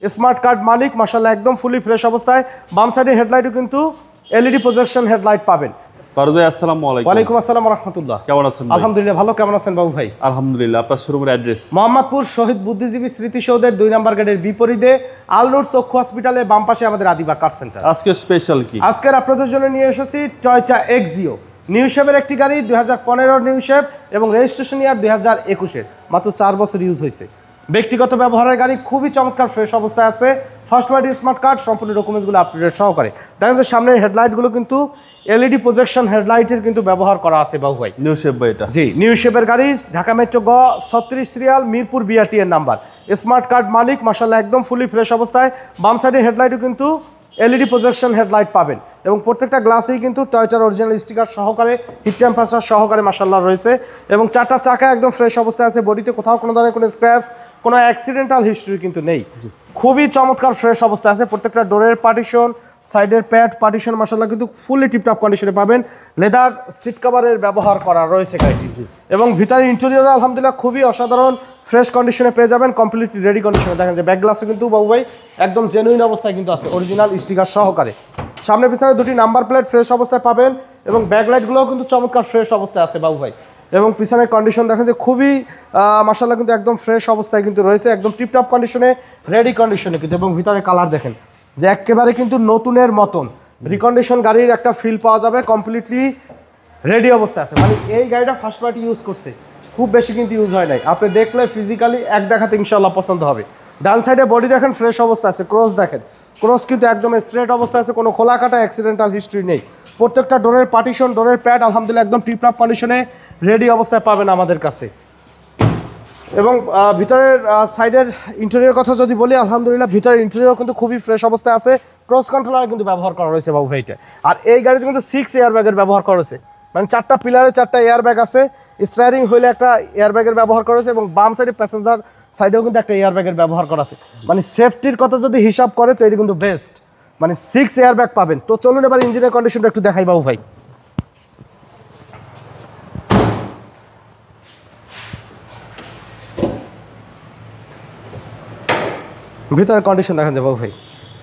Smart card মালিক মাশাআল্লাহ একদম ফুলি fresh অবস্থায়। বাম সাইডে হেডলাইটও কিন্তু এলইডি প্রজেকশন হেডলাইট পাবেন। ফারুক ভাই আসসালামু আলাইকুম। ওয়ালাইকুম আসসালাম ওয়া রাহমাতুল্লাহ। কেমন আছেন ভাই? আলহামদুলিল্লাহ ভালো। কেমন আছেন বাবু ভাই? আলহামদুলিল্লাহ। আপনার শোরুমের অ্যাড্রেস? মোহাম্মদপুর শহীদ বুদ্ধিজীবী স্মৃতিসৌধের 2 নম্বর গেটের বিপরীতে আলনুর চক্ষু হসপিটালের বাম পাশে আমাদের আদিবা কার সেন্টার। আজকে স্পেশাল কি? আজকের আপনাদের জন্য নিয়ে এসেছি টয়োটা এক্সিও নিউ শেপের একটি গাড়ি, 2015 নিউ শেপ এবং রেজিস্ট্রেশন ইয়ার 2021-এর, মাত্র 4 বছর ইউজ হয়েছে। ব্যক্তিগত ব্যবহারের গাড়ি, খুবই চমৎকার ফ্রেশ অবস্থায় আছে। ফার্স্ট পার্টি স্মার্ট কার্ড, সম্পূর্ণ ডকুমেন্টসগুলো আপডেট সহকারে। দেখেন যে সামনের হেডলাইটগুলো কিন্তু এলইডি প্রজেকশন হেডলাইটের কিন্তু ব্যবহার করা আছে বাবু ভাই। নিউ শেপ ভাই এটা? জি, নিউ শেপের গাড়ি, ঢাকা মেট্রো গ 36 সিরিয়াল, মিরপুর বিআরটি এর নাম্বার। স্মার্ট কার্ড মালিক মাশাআল্লাহ একদম ফুলি ফ্রেশ অবস্থায়। বাম সাইডে হেডলাইটও কিন্তু এলইডি প্রজেকশন হেডলাইট পাবেন এবং প্রত্যেকটা গ্লাসেই কিন্তু টয়োটার অরিজিনাল স্টিকার সহকারে, হিট টেম্পারেচার সহকারে মাশাআল্লাহ রয়েছে এবং চারটা চাকা একদম ফ্রেশ অবস্থায় আছে। বডিতে কোথাও কোনো ধরনের কোনো স্ক্র্যাচ, কোনো অ্যাক্সিডেন্টাল হিস্ট্রি কিন্তু নেই। খুবই চমৎকার ফ্রেশ অবস্থায় আছে। প্রত্যেকটা ডোরের পার্টিশন, সাইডের প্যাড পার্টিশন মাশাআল্লাহ কিন্তু ফুলি টিপটপ কন্ডিশনে পাবেন। লেদার সিট কভারের ব্যবহার করা রয়েছে গাড়িটি এবং ভিতরে ইন্টেরিয়র আলহামদুলিল্লাহ খুবই অসাধারণ ফ্রেশ কন্ডিশনে পেয়ে যাবেন, কমপ্লিটলি রেডি কন্ডিশনে। দেখেন যে ব্যাক গ্লাসও কিন্তু বাবু ভাই একদম জেনুইন অবস্থায় কিন্তু আছে, অরিজিনাল স্টিকার সহকারে। সামনে পিছনে দুটি নাম্বার প্লেট ফ্রেশ অবস্থায় পাবেন এবং ব্যাকলাইটগুলোও কিন্তু চমৎকার ফ্রেশ অবস্থায় আছে বাবু ভাই। এবং পিছনের কন্ডিশন দেখেন যে খুবই মাশাআল্লাহ কিন্তু একদম ফ্রেশ অবস্থায় কিন্তু রয়েছে, একদম টিপটপ কন্ডিশনে, রেডি কন্ডিশনে কিন্তু। এবং ভিতরে কালার দেখেন যে একেবারে কিন্তু নতুনের মতন রিকন্ডিশন গাড়ির একটা ফিল পাওয়া যাবে, কমপ্লিটলি রেডি অবস্থায় আছে। মানে এই গাড়িটা ফার্স্ট পার্টি ইউজ করছে, খুব বেশি কিন্তু ইউজ হয় নাই। আপনি দেখলে ফিজিক্যালি এক দেখাতে ইনশাআল্লাহ পছন্দ হবে। ডান সাইডে বডি দেখেন ফ্রেশ অবস্থা আছে, ক্রস দেখেন, ক্রস কিন্তু একদম স্ট্রেট অবস্থায় আছে, কোনো খোলা কাটা অ্যাক্সিডেন্টাল হিস্ট্রি নেই। প্রত্যেকটা ডোরের পার্টিশন, ডোরের প্যাড আলহামদুলিল্লাহ একদম টিপটপ কন্ডিশনে রেডি অবস্থায় পাবেন আমাদের কাছে। এবং ভিতরের সাইডের ইন্টেরিয়র কথা যদি বলি, আলহামদুলিল্লাহ ভিতরের ইন্টেরিয়র কিন্তু খুবই ফ্রেশ অবস্থায় আছে। ক্রস কন্ট্রোলার কিন্তু ব্যবহার করা রয়েছে বাবু ভাইটা। আর এই গাড়িতে কিন্তু 6 এয়ার ব্যাগের ব্যবহার করা রয়েছে, মানে 4টা পিলারে 4টা এয়ার ব্যাগ আছে। স্টিয়ারিং হুইলে একটা এয়ার ব্যাগের ব্যবহার করা হয়েছে এবং বাম সাইডে প্যাসেঞ্জার সাইডেও কিন্তু একটা এয়ার ব্যাগের ব্যবহার করা আছে। মানে সেফটির কথা যদি হিসাব করে তো এটি কিন্তু বেস্ট, মানে 6 এয়ার ব্যাগ পাবেন। তো চলুন এবার ইঞ্জিনের কন্ডিশনটা একটু দেখাই বাবু ভাই। ভিতরের কন্ডিশন দেখেন যে বাবু ভাই,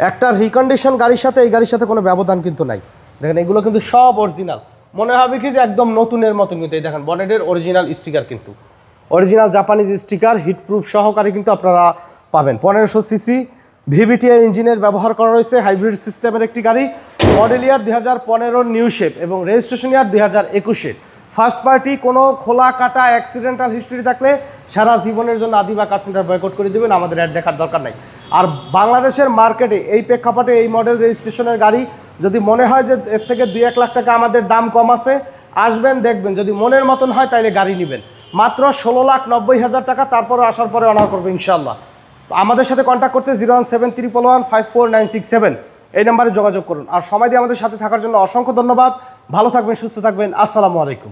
একটা রিকন্ডিশন গাড়ির সাথে এই গাড়ির সাথে কোনো ব্যবধান কিন্তু নাই। দেখেন এগুলো কিন্তু সব অরিজিনাল, মনে হবে কি যে একদম নতুনের মতন। কিন্তু এই দেখেন বনেটের অরিজিনাল স্টিকার, কিন্তু অরিজিনাল জাপানিজ স্টিকার, হিটপ্রুফ সহকারে কিন্তু আপনারা পাবেন। 1500 সিসি ভিভিটিআই ইঞ্জিনের ব্যবহার করা রয়েছে, হাইব্রিড সিস্টেমের একটি গাড়ি। মডেল ইয়ার 2015 নিউ শেপ এবং রেজিস্ট্রেশন ইয়ার 2021-এর। ফার্স্ট পার্টি, কোনো খোলা কাটা অ্যাক্সিডেন্টাল হিস্ট্রি থাকলে সারা জীবনের জন্য আদিবা কার সেন্টার বয়কট করে দেবেন, আমাদের অ্যাড দেখার দরকার নাই। আর বাংলাদেশের মার্কেটে এই প্রেক্ষাপটে এই মডেল রেজিস্ট্রেশনের গাড়ি যদি মনে হয় যে এর থেকে 2-1 লাখ টাকা আমাদের দাম কম আছে, আসবেন দেখবেন, যদি মনের মতন হয় তাইলে গাড়ি নেবেন। মাত্র 16,90,000 টাকা, তারপরে আসার পরে অনার করবো ইনশাআল্লাহ। তো আমাদের সাথে কন্ট্যাক্ট করতে 01731154967 এই নাম্বারে যোগাযোগ করুন। আর সময় দিয়ে আমাদের সাথে থাকার জন্য অসংখ্য ধন্যবাদ। ভালো থাকবেন, সুস্থ থাকবেন। আসসালামু আলাইকুম।